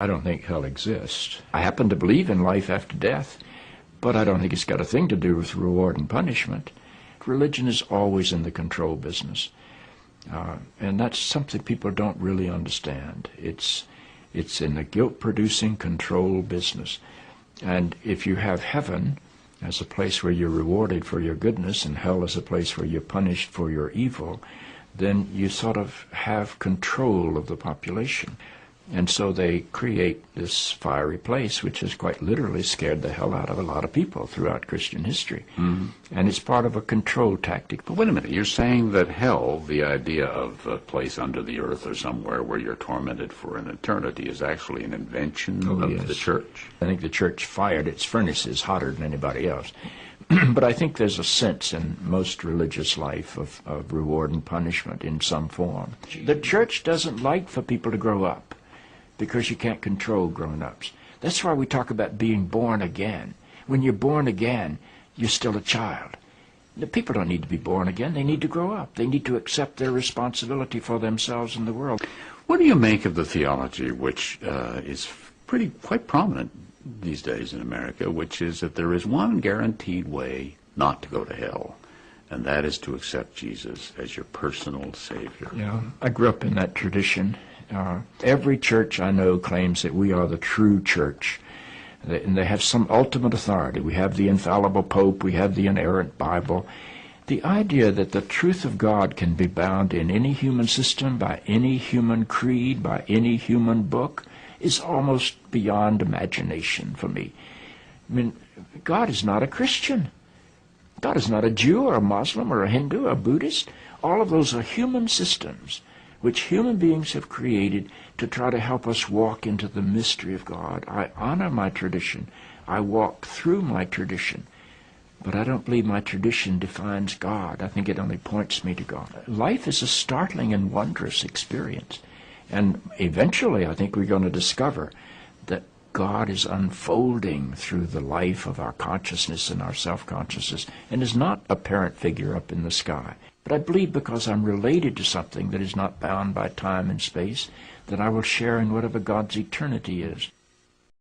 I don't think hell exists. I happen to believe in life after death, but I don't think it's got a thing to do with reward and punishment. Religion is always in the control business. And that's something people don't really understand. It's in the guilt-producing control business. And if you have heaven as a place where you're rewarded for your goodness and hell as a place where you're punished for your evil, then you sort of have control of the population. And so they create this fiery place, which has quite literally scared the hell out of a lot of people throughout Christian history. Mm-hmm. And it's part of a control tactic. But wait a minute, you're saying that hell, the idea of a place under the earth or somewhere where you're tormented for an eternity, is actually an invention of the church? I think the church fired its furnaces hotter than anybody else. But I think there's a sense in most religious life of reward and punishment in some form. The church doesn't like for people to grow up, because you can't control grown-ups. That's why we talk about being born again. When you're born again, you're still a child. The people don't need to be born again. They need to grow up. They need to accept their responsibility for themselves and the world. What do you make of the theology, which is quite prominent these days in America, which is that there is one guaranteed way not to go to hell, and that is to accept Jesus as your personal Savior? Yeah, I grew up in that tradition. Every church I know claims that we are the true church, and they have some ultimate authority. We have the infallible Pope, we have the inerrant Bible. The idea that the truth of God can be bound in any human system, by any human creed, by any human book, is almost beyond imagination for me. I mean, God is not a Christian. God is not a Jew or a Muslim or a Hindu or a Buddhist. All of those are human systems which human beings have created to try to help us walk into the mystery of God. I honor my tradition. I walk through my tradition. But I don't believe my tradition defines God. I think it only points me to God. Life is a startling and wondrous experience. And eventually I think we're going to discover that God is unfolding through the life of our consciousness and our self-consciousness and is not a parent figure up in the sky. But I believe because I'm related to something that is not bound by time and space, that I will share in whatever God's eternity is.